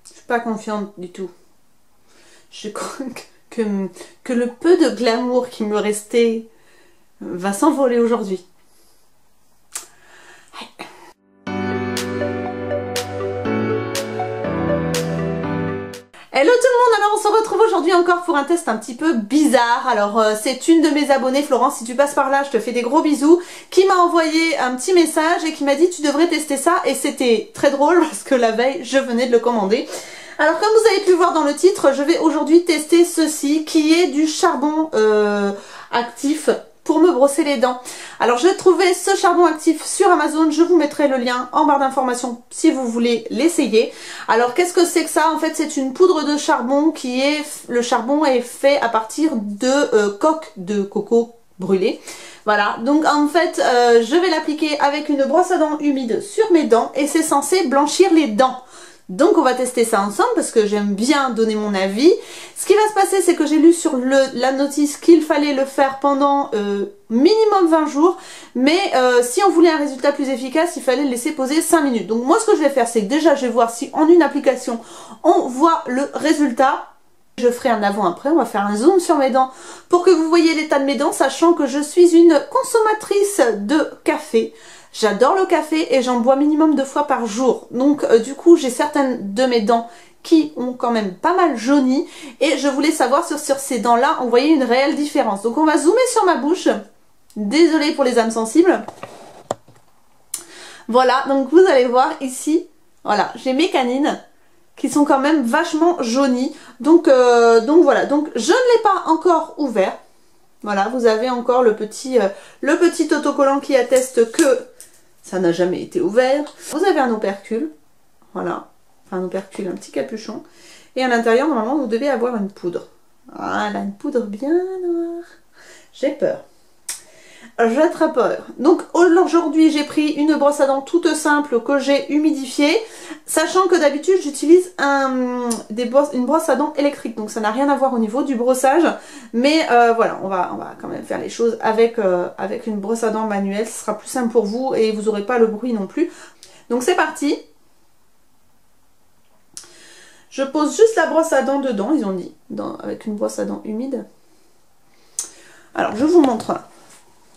Je suis pas confiante du tout. Je crois que le peu de glamour qui me restait va s'envoler aujourd'hui. Hello tout le monde, alors on se retrouve aujourd'hui encore pour un test un petit peu bizarre. Alors c'est une de mes abonnées, Florence, si tu passes par là je te fais des gros bisous, qui m'a envoyé un petit message et qui m'a dit tu devrais tester ça, et c'était très drôle parce que la veille je venais de le commander. Alors comme vous avez pu voir dans le titre, je vais aujourd'hui tester ceci qui est du charbon actif pour me brosser les dents. Alors j'ai trouvé ce charbon actif sur Amazon, je vous mettrai le lien en barre d'informations si vous voulez l'essayer. Alors qu'est-ce que c'est que ça? En fait c'est une poudre de charbon qui est, le charbon est fait à partir de coque de coco brûlée. Voilà, donc en fait je vais l'appliquer avec une brosse à dents humide sur mes dents et c'est censé blanchir les dents. Donc on va tester ça ensemble parce que j'aime bien donner mon avis. Ce qui va se passer, c'est que j'ai lu sur la notice qu'il fallait le faire pendant minimum 20 jours. Mais si on voulait un résultat plus efficace, il fallait le laisser poser 5 minutes. Donc moi ce que je vais faire, c'est que déjà je vais voir si en une application on voit le résultat. Je ferai un avant-après, on va faire un zoom sur mes dents pour que vous voyez l'état de mes dents, sachant que je suis une consommatrice de café. J'adore le café et j'en bois minimum 2 fois par jour. Donc du coup j'ai certaines de mes dents qui ont quand même pas mal jauni. Et je voulais savoir sur ces dents là on voyait une réelle différence. Donc on va zoomer sur ma bouche. Désolée pour les âmes sensibles. Voilà, donc vous allez voir ici. Voilà, j'ai mes canines qui sont quand même vachement jaunies. Donc voilà, donc je ne l'ai pas encore ouvert. Voilà, vous avez encore le petit autocollant qui atteste que ça n'a jamais été ouvert. Vous avez un opercule, voilà, enfin un opercule, un petit capuchon. Et à l'intérieur, normalement, vous devez avoir une poudre. Voilà, une poudre bien noire. J'ai peur. J'ai très peur. Donc aujourd'hui, j'ai pris une brosse à dents toute simple que j'ai humidifiée. Sachant que d'habitude, j'utilise une brosse à dents électrique. Donc ça n'a rien à voir au niveau du brossage. Mais voilà, on va quand même faire les choses avec une brosse à dents manuelle. Ce sera plus simple pour vous et vous n'aurez pas le bruit non plus. Donc c'est parti. Je pose juste la brosse à dents dedans, ils ont dit. Avec une brosse à dents humide. Alors je vous montre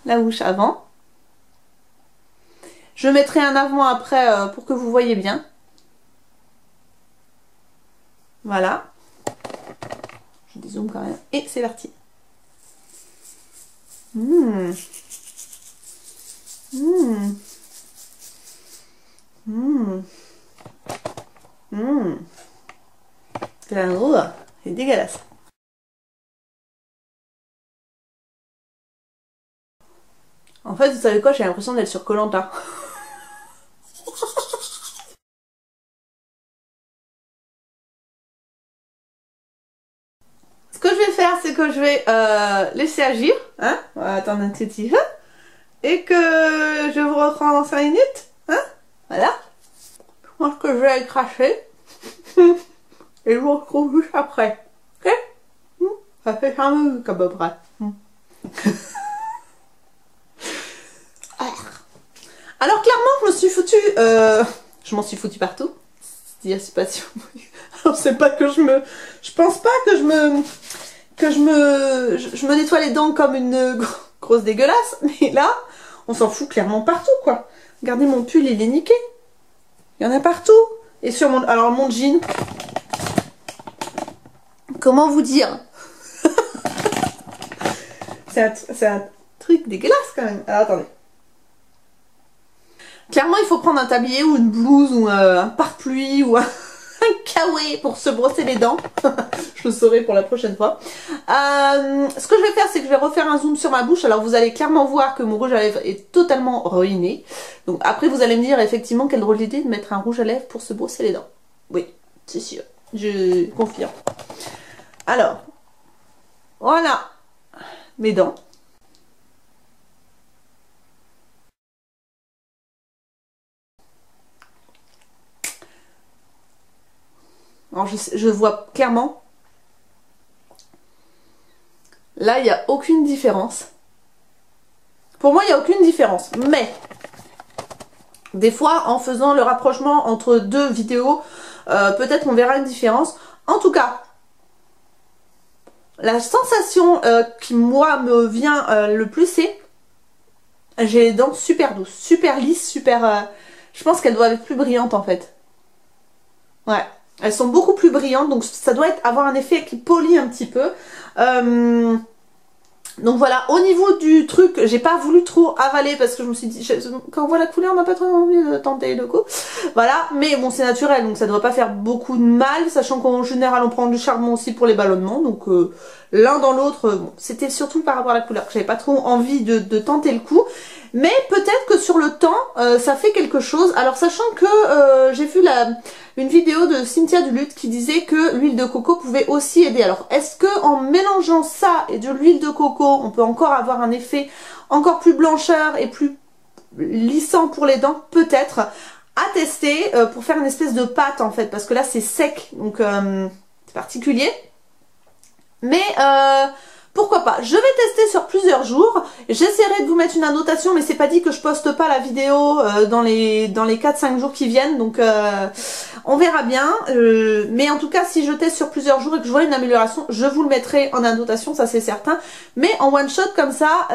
la bouche avant. Je mettrai un avant après pour que vous voyez bien. Voilà. Je dézoome quand même. Et c'est parti. C'est dégueulasse. En fait, vous savez quoi, j'ai l'impression d'être sur Koh-Lanta. Ce que je vais faire, c'est que je vais laisser agir, hein, on va attendre un petit peu, et que je vous reprends dans 5 minutes, hein, voilà. Je pense que je vais le cracher, et je vous retrouve juste après, ok? Ça fait 5 minutes à peu près. Alors clairement je me suis foutue, je m'en suis foutue partout, c'est-à-dire c'est pas si... Alors c'est pas que je pense pas que je me nettoie les dents comme une grosse dégueulasse, mais là on s'en fout clairement partout quoi. Regardez mon pull, il est niqué, il y en a partout. Et sur mon jean, comment vous dire? c'est un truc dégueulasse quand même. Alors attendez. Clairement, il faut prendre un tablier ou une blouse ou un pare-pluie ou un kawaii pour se brosser les dents. Je le saurai pour la prochaine fois. Ce que je vais faire, c'est que je vais refaire un zoom sur ma bouche. Alors, vous allez clairement voir que mon rouge à lèvres est totalement ruiné. Donc, après, vous allez me dire effectivement quelle drôle d'idée de mettre un rouge à lèvres pour se brosser les dents. Oui, c'est sûr. Je confirme. Alors, voilà mes dents. Alors je vois clairement. Là, il n'y a aucune différence. Pour moi, il n'y a aucune différence. Mais, des fois, en faisant le rapprochement entre deux vidéos, peut-être on verra une différence. En tout cas, la sensation qui moi me vient le plus, c'est j'ai les dents super douces, super lisses, super... je pense qu'elles doivent être plus brillantes en fait. Ouais, elles sont beaucoup plus brillantes, donc ça doit avoir un effet qui polit un petit peu. Donc voilà, au niveau du truc, j'ai pas voulu trop avaler parce que je me suis dit, quand on voit la couleur, on n'a pas trop envie de tenter le coup. Voilà, mais bon, c'est naturel, donc ça devrait pas faire beaucoup de mal, sachant qu'en général, on prend du charbon aussi pour les ballonnements, donc l'un dans l'autre, bon, c'était surtout par rapport à la couleur que j'avais pas trop envie de tenter le coup. Mais peut-être que sur le temps, ça fait quelque chose. Alors sachant que j'ai vu une vidéo de Cynthia Duluth qui disait que l'huile de coco pouvait aussi aider. Alors est-ce que en mélangeant ça et de l'huile de coco, on peut encore avoir un effet encore plus blancheur et plus lissant pour les dents? Peut-être. À tester pour faire une espèce de pâte en fait, parce que là c'est sec, donc c'est particulier. Mais pourquoi pas, je vais tester sur plusieurs jours, j'essaierai de vous mettre une annotation, mais c'est pas dit que je poste pas la vidéo dans les 4-5 jours qui viennent, donc on verra bien, mais en tout cas si je teste sur plusieurs jours et que je vois une amélioration, je vous le mettrai en annotation, ça c'est certain, mais en one shot comme ça,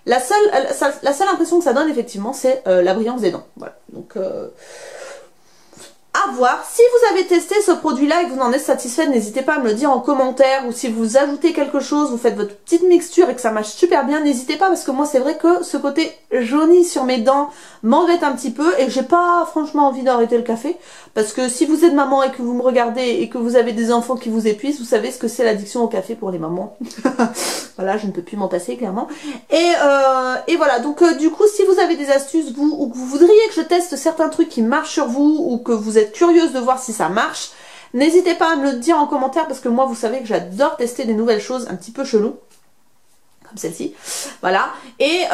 la seule impression que ça donne effectivement c'est la brillance des dents, voilà, donc... à voir. Si vous avez testé ce produit-là et que vous en êtes satisfait, n'hésitez pas à me le dire en commentaire, ou si vous ajoutez quelque chose, vous faites votre petite mixture et que ça marche super bien, n'hésitez pas, parce que moi c'est vrai que ce côté jauni sur mes dents m'embête un petit peu et que j'ai pas franchement envie d'arrêter le café, parce que si vous êtes maman et que vous me regardez et que vous avez des enfants qui vous épuisent, vous savez ce que c'est l'addiction au café pour les mamans. Voilà, je ne peux plus m'en passer clairement. Et voilà, donc du coup si vous avez des astuces vous, ou que vous voudriez que je teste certains trucs qui marchent sur vous, ou que vous êtes curieuse de voir si ça marche, n'hésitez pas à me le dire en commentaire, parce que moi vous savez que j'adore tester des nouvelles choses un petit peu cheloues comme celle-ci, voilà. Et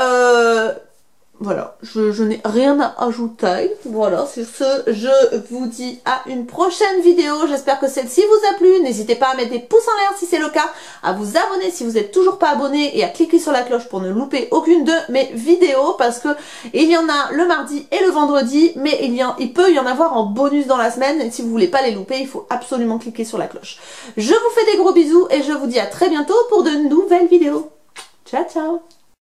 voilà, je n'ai rien à ajouter. Voilà, sur ce, je vous dis à une prochaine vidéo. J'espère que celle-ci vous a plu. N'hésitez pas à mettre des pouces en l'air si c'est le cas, à vous abonner si vous n'êtes toujours pas abonné et à cliquer sur la cloche pour ne louper aucune de mes vidéos, parce que il y en a le mardi et le vendredi, mais il peut y en avoir en bonus dans la semaine, et si vous voulez pas les louper, il faut absolument cliquer sur la cloche. Je vous fais des gros bisous et je vous dis à très bientôt pour de nouvelles vidéos. Ciao ciao.